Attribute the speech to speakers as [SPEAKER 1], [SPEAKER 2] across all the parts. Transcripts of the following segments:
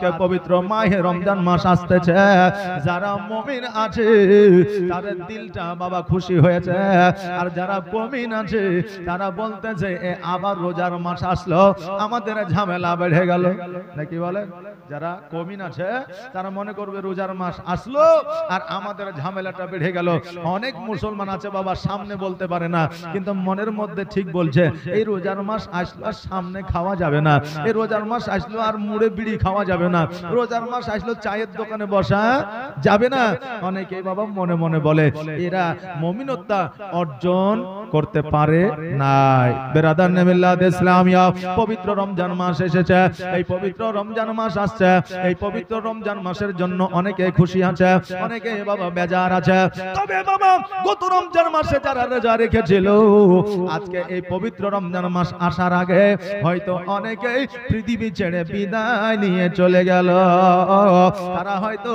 [SPEAKER 1] আজকে পবিত্র মাহে রমজান মাস আসতেছে, যারা মুমিন আছে তাদের দিলটা বাবা খুশি হয়েছে, আর যারা মুমিন আছে তারা বলতেছে আবার রোজার মাস আসলো, আমাদের ঝামেলা বেড়ে গেল। নাকি বলে? যারা মুমিন আছে তারা মনে করবে রোজার মাস আসলো আর আমাদের ঝামেলাটা বেড়ে গেল। অনেক মুসলমান আছে বাবা সামনে বলতে পারে না, কিন্তু মনের মধ্যে ঠিক বলছে এই রোজার মাস আসলো আর সামনে খাওয়া যাবে না, এই রোজার মাস আসলো আর মুড়ে বিড়ি খাওয়া যাবে না, রোজার মাস আসলো চায়ের দোকানে বসা যাবে না। অনেকে বাবা মনে মনে বলে, এরা মুমিনত্ব অর্জন করতে পারে নাই। বেরাদার মিল্লাত ইসলামিয়া, পবিত্র রমজান মাস এসেছে, এই পবিত্র রমজান মাস আসছে, এই পবিত্র রমজান মাসের জন্য অনেকে খুশি আছে, অনেকে বাবা বেজার আছে। তবে বাবা গত রমজান মাসে যারা রোজা রেখেছিল, আজকে এই পবিত্র রমজান মাস আসার আগে হয়তো অনেকেই পৃথিবী ছেড়ে বিদায় নিয়ে চলে গেল, তারা হয়তো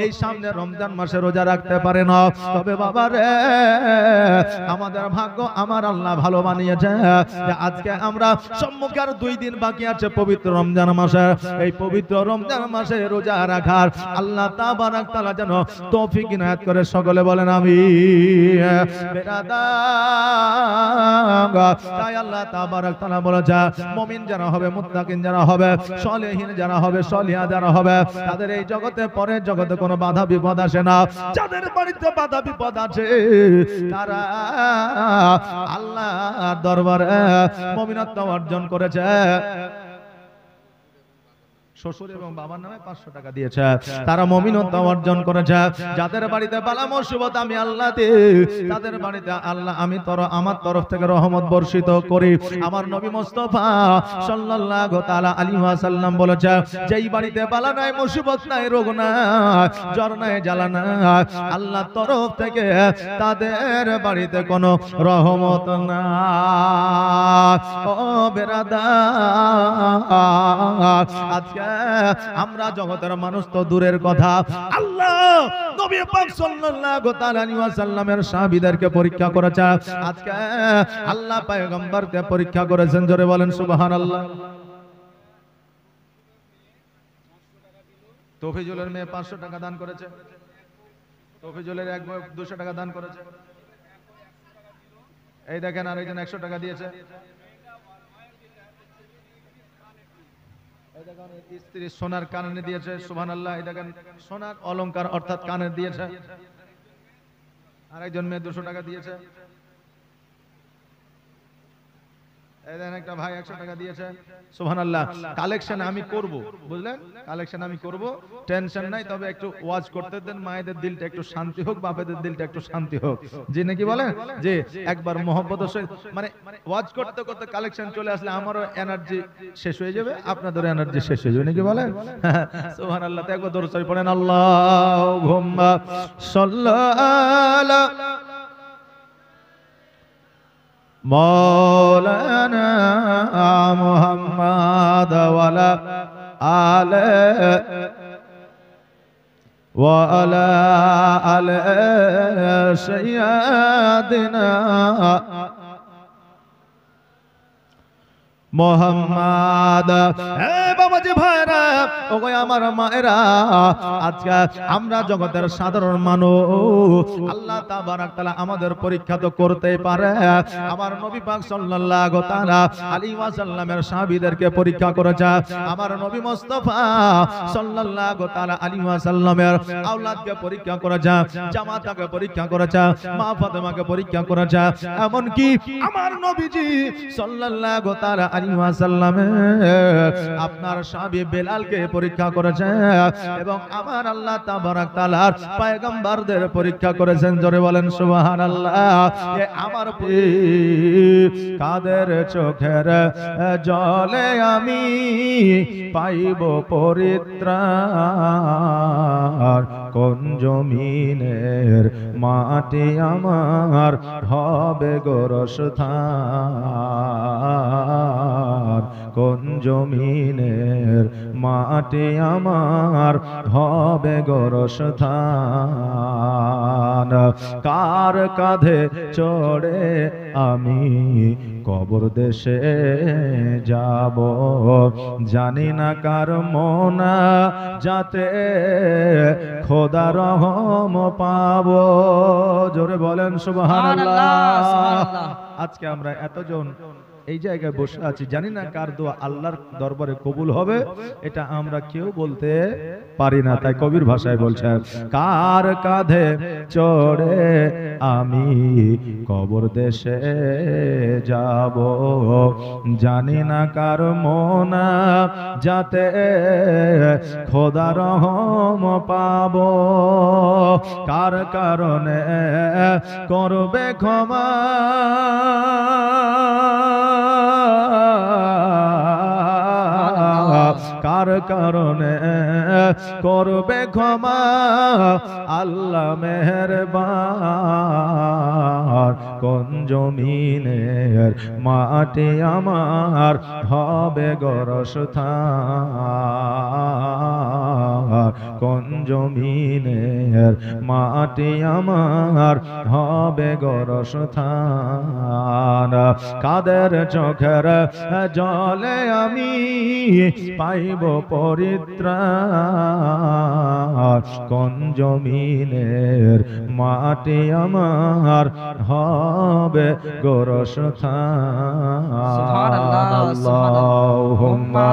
[SPEAKER 1] এই সামনে রমজান মাসে রোজা রাখতে পারে না। তবে বাবা রে, আমাদের ভাগ্য আমার আল্লাহ ভালো বানিয়েছে যে আজকে আমরা সম্মুখে আর 2 দিন বাকি আছে পবিত্র রমজান মাসে। এই পবিত্র রমজান মাসে রোজা রাখার আল্লাহ তাবারাক তাআলা যেন তৌফিক ইনায়াত করে, সকলে বলেন আমিন। তাই আল্লাহ তাবারাক তাআলা বলেছে, মুমিন যারা হবে, মুত্তাকিন যারা হবে, সলিহিন যারা হবে, সলিহা যারা হবে, তাদের এই জগতে পরের জগতে কোনো বাধা বিপদ আসে না। যাদের বাড়িতে বাধা বিপদ আছে তারা আল্লাহর দরবারে মুমিনত্ব অর্জন করেছে। শ্বশুর এবং বাবার নামে 500 টাকা দিয়েছে, তারা মুমিনত্ব অর্জন করেছে। যাদের বাড়িতে বালা মুসিবত আমি আল্লাহ দিই, তাদের বাড়িতে আল্লাহ আমি আমার তরফ থেকে রহমত বর্ষিত করি। আমার নবী মুস্তাফা সাল্লাল্লাহু তাআলা আলাইহি ওয়াসাল্লাম বলেছে, যেই বাড়িতে বালা নাই, মুসিবত নাই, রোগ নাই, জ্বর নাই, জ্বালা নাই, আল্লাহর তরফ থেকে তাদের বাড়িতে কোনো রহমত নাই। ও বেরাদার, আজকে আমরা জগতের মানুষ তো দূরের কথা, আল্লাহ নবী পাক সাল্লাল্লাহু তাআলা আলাইহি ওয়াসাল্লামের সাহাবীদেরকে পরীক্ষা করেছে, আজকে আল্লাহ পয়গম্বরকে পরীক্ষা করেছেন। জোরে বলেন সুবহানাল্লাহ। তৌফিজুলের মেয়ে 500 টাকা দান করেছে, তৌফিজুলের এক ভাই 200 টাকা দান করেছে। এই দেখেন আরেকজন 100 টাকা দিয়েছে। স্ত্রী সোনার কানে দিয়েছে, সুবহানাল্লাহ। এই দেখেন সোনার অলংকার অর্থাৎ কানে দিয়েছে। আরেকজন মেয়ে 200 টাকা দিয়েছে। এই দেখেন একটা ভাই 100 টাকা দিয়েছে, সুবহানাল্লাহ। কালেকশন আমি করব, বুঝলেন, কালেকশন আমি করব, টেনশন নাই। তবে একটু ওয়াজ করতে দেন, মায়েদের দিলটা একটু শান্তি হোক, বাপেদের দিলটা একটু শান্তি হোক। জি নাকি বলেন? যে একবার মহব্বতের সহিত মানে ওয়াজ করতে করতে কালেকশন চলে আসলে আমারও এনার্জি শেষ হয়ে যাবে, আপনাদেরও এনার্জি শেষ হয়ে যাবে, নাকি বলেন? সুবহানাল্লাহ। তো একবার দরুদ শরীফ পড়েন, আল্লাহুম্মা সাল্লি মৌলানা মুহাম্মদ ওয়ালা আলে ওয়ালা আলে সাইয়্যিদিনা মোহাম্মদ। বাবাজি ভাইরা, ওগো আমার মায়েরা, আজকে আমরা জগতের সাধারণ মানুষ, আল্লাহ তাবারাক তাআলা আমাদের পরীক্ষা তো করতেই পারে। আমার নবী পাক সাল্লাল্লাহু তাআলা আলাইহি ওয়াসাল্লামের সাহাবীদেরকে পরীক্ষা করেছে, আমার নবী মুস্তাফা সাল্লাল্লাহু তাআলা আলাইহি ওয়াসাল্লামের আওলাদকে পরীক্ষা করেছে, জামাতাকে পরীক্ষা করেছে, মা ফাতেমাকে পরীক্ষা করেছে, এমন কি আমার নবীজি সাল্লাল্লাহু তাআলা আপনার সাহাবী বেলালকে পরীক্ষা করেছেন এবং আমার আল্লাহ তাবারাক তাআলার পয়গম্বরদের পরীক্ষা করেছেন। জোরে বলেন সুবহানাল্লাহ। আমার কাদের চোখের জলে আমি পাইব পরিত্রাণ, কোন জমিনের মাটি আমার হবে গোরস্থান, কোন জমিনের মাটি আমার হবে গোরস্থান, কার কাঁধে চড়ে আমি কবর দেশে যাব, জানি না কার মোনা যাতে খোদা রহম পাবো। জোরে বলেন সুবহানাল্লাহ। আজকে আমরা এতজন এই জায়গায় বসে আছি, জানি না কার দোয়া আল্লাহর দরবারে কবুল হবে, এটা আমরা কেউ বলতে পারি না। তাই কবির ভাষায় বলছেন, কার কাঁধে চড়ে আমি কবর দেশে যাব, জানি না কার মোনা যাতে খোদা রহম পাবো, কার কারণে করবে ক্ষমা, কার কারণে করবে ক্ষমা, আল্লাহ মেহেরবান, কোন জমিনের মাটি আমার হবে গোরস্থান, কোন জমিনের মাটি আমার হবে গোরস্থান, কাদের চোখের জলে আমি পাইব পরিত্রাণ, কোন জমিনের মাটি আমার হবে গোরস্থান। আল্লাহুম্মা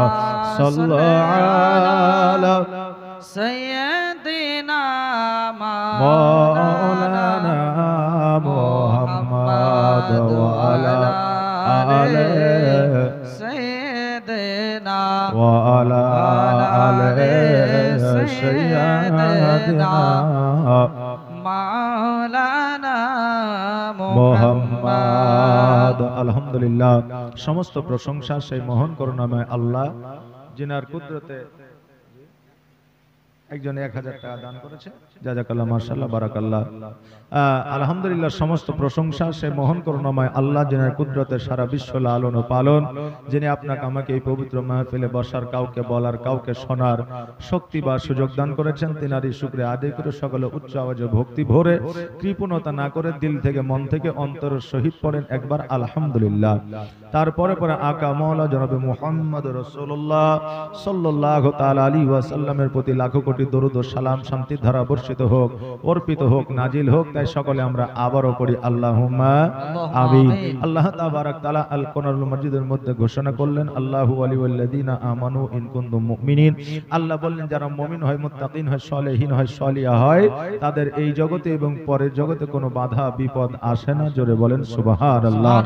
[SPEAKER 1] সাল্লি আলা
[SPEAKER 2] সাইয়্যিদিনা
[SPEAKER 1] মাওলানা মুহাম্মদ ওয়া আলা আলি
[SPEAKER 2] সাইয়্যিদিনা
[SPEAKER 1] ওয়া আলা আলি সাইয়্যিদিনা মাওলানা মুহাম্মদ। আলহামদুলিল্লাহ, সমস্ত প্রশংসা সেই মহান করুণাময় আল্লাহ, যিনার কুদরতে একজন 1000 টাকা দান করেছে। জাযাকাল্লাহ, মাশাআল্লাহ, বারাকাল্লাহ। আলহামদুলিল্লাহ, সমস্ত প্রশংসা সেই মহান করুণাময় আল্লাহ, যিনার কুদরতে সারা বিশ্ব লালন ও পালন, যিনি আপনাকে আমাকে এই পবিত্র মাহফিলে বসার, কাউকে বলার, কাউকে শোনার শক্তি বা সুযোগ দান করেছেন। তিনারই শুকরিয়া আদায় করে সকলে উচ্চ আওয়াজে ভক্তি ভরে, কৃপণতা না করে দিল থেকে, মন থেকে, অন্তরের সহিত পড়েন একবার আলহামদুলিল্লাহ। তারপরে পরে আকা মাওলা জনাবে মুহাম্মদ রাসূলুল্লাহ সাল্লাল্লাহু তাআলা আলাইহি ওয়াসাল্লামের প্রতি লাখো কোটি দরুদ ও সালাম, শান্তির ধারা বর্ষিত হোক, অর্পিত হোক, নাজিল হোক। তাই সকলে আমরা আবারও পড়ি আল্লাহুম্মা আমিন। আল্লাহ তাবারাক তাআলা আল কোরআনুল মাজিদের মধ্যে ঘোষণা করলেন, আল্লাহু ওয়ালিউল্লাযিনা আমানু ইন কুনতুম মুমিনিন। আল্লাহ বললেন, যারা মুমিন হয়, মুত্তাকিন হয়, সালেহীন হয়, সালিহা হয়, তাদের এই জগতে এবং পরের জগতে কোনো বাধা বিপদ আসে না। জোরে বলেন সুবহানাল্লাহ।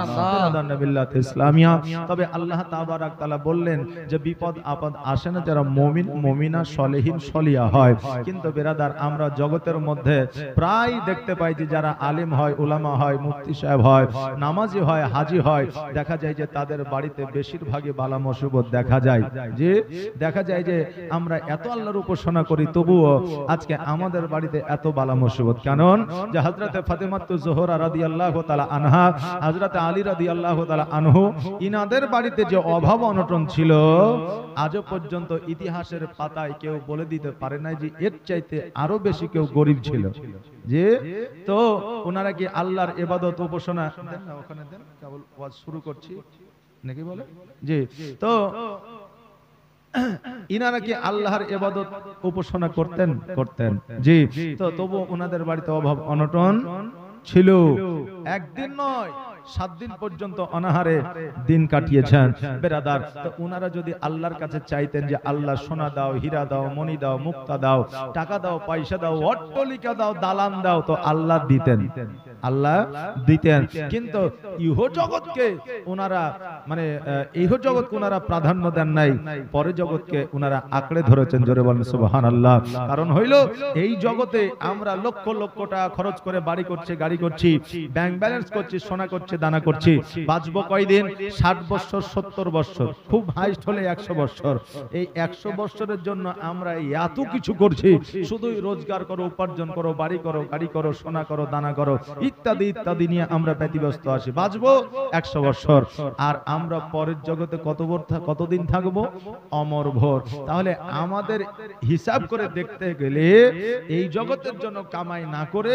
[SPEAKER 1] বিল্লাহ ইসলামিয়া। তবে আল্লাহ তাবারাক তাআলা বললেন যে বিপদ আপদ আসে না যারা মুমিন, মুমিনা, সালেহীন, সালিহা হয়। কিন্তু বিরাদার, আমরা জগতের মধ্যে প্রায় দেখতে পাই যে যারা আলেম হয়, উলামা হয়, মুফতি সাহেব হয়, নামাজি হয়, হাজি হয়, দেখা যায় যে তাদের বাড়িতে বেশিরভাগই বালা মুসিবত দেখা যায়। যে দেখা যায় যে আমরা এত আল্লাহর উপাসনা করি, তবুও আজকে আমাদের বাড়িতে এত বালা মুসিবত। কারণ যে হযরতে ফাতেমাতু জোহরা রাদিয়াল্লাহু তাআলা আনহা, হযরতে আলী রাদিয়াল্লাহু তাআলা আনহু, ইনাদের বাড়িতে যে অভাব অনটন ছিল, আজও পর্যন্ত ইতিহাসের পাতায় কেউ বলে দিতে পারে না যে এর চাইতে আরো বেশি কেউ গরিব ছিল। যে তো ওনারা কি আল্লাহর ইবাদত উপাসনা দেন না, ওখানে দেন, কেবল ওয়াজ শুরু করছি নাকি বলে, জি, তো ইনারা কি আল্লাহর ইবাদত উপাসনা করতেন? করতেন, জি। তো তবু ওনাদের বাড়িতে অভাব অনটন ছিল। একদিন নয়, 7 দিন পর্যন্ত অনাহারে দিন কাটিয়েছেন বেরাদার। তো উনারা যদি আল্লাহর কাছে চাইতেন যে আল্লাহ সোনা দাও, হীরা দাও, মণি দাও, মুক্তা দাও, টাকা দাও, পয়সা দাও, অট্টালিকা দাও, দালান দাও, তো আল্লাহ দিতেন, আল্লাহ দিতেন। কিন্তু ইহ জগৎকে উনারা মানে ইহ জগৎকে উনারা প্রাধান্য দেন নাই, পরে জগৎকে উনারা আঁকড়ে ধরেছেন। জোরে বলেন সুবহানাল্লাহ। কারণ হইল এই জগতে আমরা লক্ষ লক্ষ টাকা খরচ করে বাড়ি করছি, গাড়ি করছি, ব্যাংক ব্যালেন্স করছি, সোনা করছি, দানা করছি। বাঁচবো কয়দিন? 60 বছর, 70 বছর, খুব হাইস্ট হলে 100 বছর। এই 100 বছরের জন্য আমরা এত কিছু করছি, শুধুই রোজগার করো, উপার্জন করো, বাড়ি করো, গাড়ি করো, সোনা করো, দানা করো, ইত্যাদি ইত্যাদি নিয়ে আমরা ব্যতিব্যস্ত আছি। বাঁচবো 100 বছর, আর আমরা পরের জগতে কতদিন থাকবো? অমর ভোর। তাহলে আমাদের হিসাব করে দেখতে গেলে এই জগতের জন্য কামাই না করে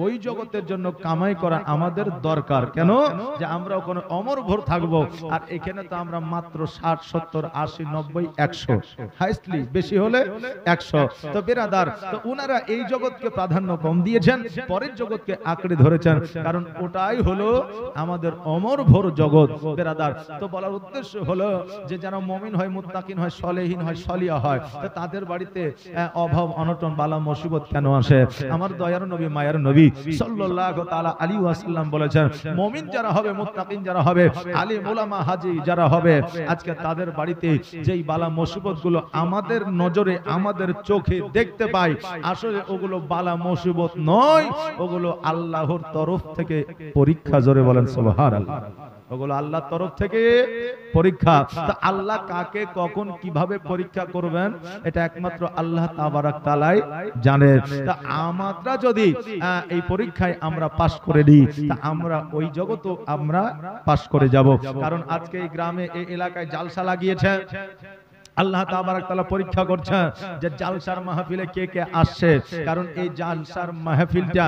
[SPEAKER 1] ওই জগতের জন্য কামাই করা আমাদের দরকার। কেন? যে আমরা ওখানে অমর ভোর থাকবো, আর এখানে তো আমরা মাত্র 60, 70, 80, 90, 100, হাইস্টলি বেশি হলে 100। তো বেরাদার, তো উনারা এই জগৎকে প্রাধান্য কম দিয়েছেন, পরের জগৎকে আঁকড়ে ধরেছেন, কারণ ওটাই হলো আমাদের অমর ভোর জগৎ। বেরাদার, তো বলার উদ্দেশ্য হলো যে যারা মুমিন হয়, মুত্তাকিন হয়, সলেহীন হয়, সলিয়া হয়, তো তাদের বাড়িতে অভাব অনটন বালা মুসিবত কেন আসে? আমার দয়ার নবী মায়ার নবী সাল্লাল্লাহু তাআলা আলাইহি ওয়াসাল্লাম বলেছেন, মুমিন যারা হবে, মুত্তাকিন যারা হবে, আলিম উলামা হাজী যারা হবে, আজকে তাদের বাড়িতে যেই বালা মুসিবত গুলো আমাদের নজরে আমাদের চোখে দেখতে পাই, আসলে ওগুলো বালা মুসিবত নয়, ওগুলো আল্লাহর তরফ থেকে পরীক্ষা। জোরে বলেন সুবহানাল্লাহ। ওগুলো আল্লাহর তরফ থেকে পরীক্ষা। তা আল্লাহ কাকে কখন কিভাবে পরীক্ষা করবেন এটা একমাত্র আল্লাহ তাবারাক তাআলাই জানেন। তা আমরা যদি এই পরীক্ষায় আমরা পাশ করে দিই, তা আমরা ওই জগতও আমরা পাশ করে যাব। কারণ আজকে এই গ্রামে এই এলাকায় জালসা লাগিয়েছে, আল্লাহ তাবারাক তাআলা পরীক্ষা করছেন যে জালসার মাহফিলে কে কে আসছে। কারণ এই জালসার মাহফিলটা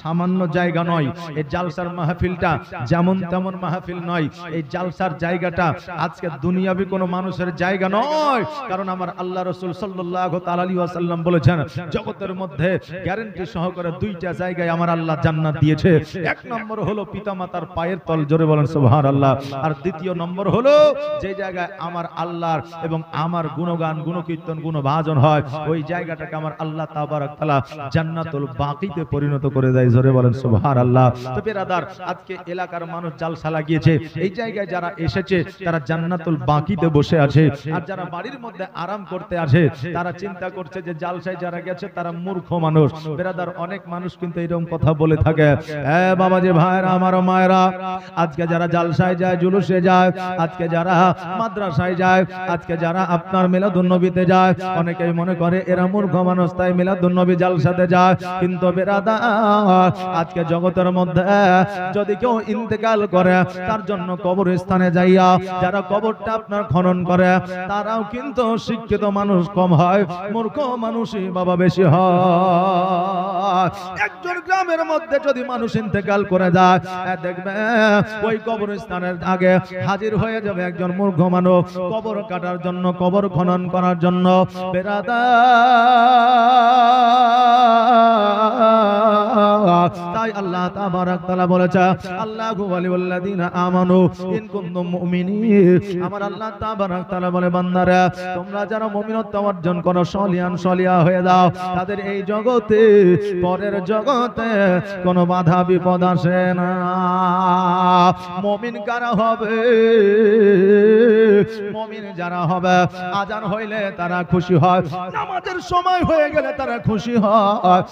[SPEAKER 1] সামান্য জায়গা নয়, এই জালসার মাহফিলটা যেমন তেমন মাহফিল নয়, এই জালসার জায়গাটা আজকে দুনিয়াবি কোনো মানুষের জায়গা নয়। কারণ আমার আল্লাহ রাসূল সাল্লাল্লাহু তাআলা আলাইহি ওয়াসাল্লাম বলেছেন, জগতের মধ্যে গ্যারান্টি সহকারে দুইটা জায়গায় আমার আল্লাহ জান্নাত দিয়েছে। এক নম্বর হলো পিতামাতার পায়ের তল, জোরে বলেন সুবহানাল্লাহ। আর দ্বিতীয় নম্বর হলো যে জায়গায় আমার আল্লাহর এবং আমার গুণগান গুণকীর্তন গুণভাজন হয়, ওই জায়গাটাকে আমার আল্লাহ তাবারাক তাআলা জান্নাতুল বাকিতে পরিণত করে দেয়। জোরে বলেন সুবহানাল্লাহ। তো বেরাদার, আজকে এলাকার মানুষ জালসা লাগিয়েছে, এই জায়গায় যারা এসেছে তারা জান্নাতুল বাকিতে বসে আছে, আর যারা বাড়ির মধ্যে আরাম করতে আসে তারা চিন্তা করছে যে জালসায় যারা গেছে তারা মূর্খ মানুষ। বেরাদার, অনেক মানুষ কিন্তু এরকম কথা বলে থাকে। বাবা যে ভাইরা, আমার মায়েরা, আজকে যারা জালসায় যায়, জুলুসে যায়, আজকে যারা মাদ্রাসায় যায়, আজকে যারা আপনার মিলাদুন্নবীতে যায়, অনেকেই মনে করে এরা মূর্খ মানুষ তাই মিলাদুন্নবী জালসাতে যায়। কিন্তু বেরাদার, আজকে জগতের মধ্যে যদি কেউ ইন্তেকাল করে, তার জন্য কবরস্থানে যাইয়া যারা কবরটা আপনার খনন করে, তারাও কিন্তু শিক্ষিত মানুষ কম হয়, মূর্খ মানুষই বাবা বেশি হয়। একজন গ্রামের মধ্যে যদি মানুষ ইন্তেকাল করে যায়, দেখবে ওই কবরস্থানের আগে হাজির হয়ে যাবে একজন মূর্খ মানুষ কবর কাটার জন্য, কবর খনন করার জন্য। তাই আল্লাহ তাবারাক তাআলা বলেছে, আল্লাহু ওয়ালিউল্লাযিনা আমানু ইন কুনতুম মুমিনিন। আমার আল্লাহ তাবারাক তাআলা বলে, বান্দারা তোমরা যারা মুমিনত্ব অর্জন করো, সলিয়ান সলিয়া হয়ে যাও, তাদের এই জগতে পরের জগতে কোনো বাধা বিপদ আসে না। মুমিন কারা হবে? মুমিন যারা হবে আজান হইলে তারা খুশি হয়, নামাজের সময় হয়ে গেলে তারা খুশি হয়,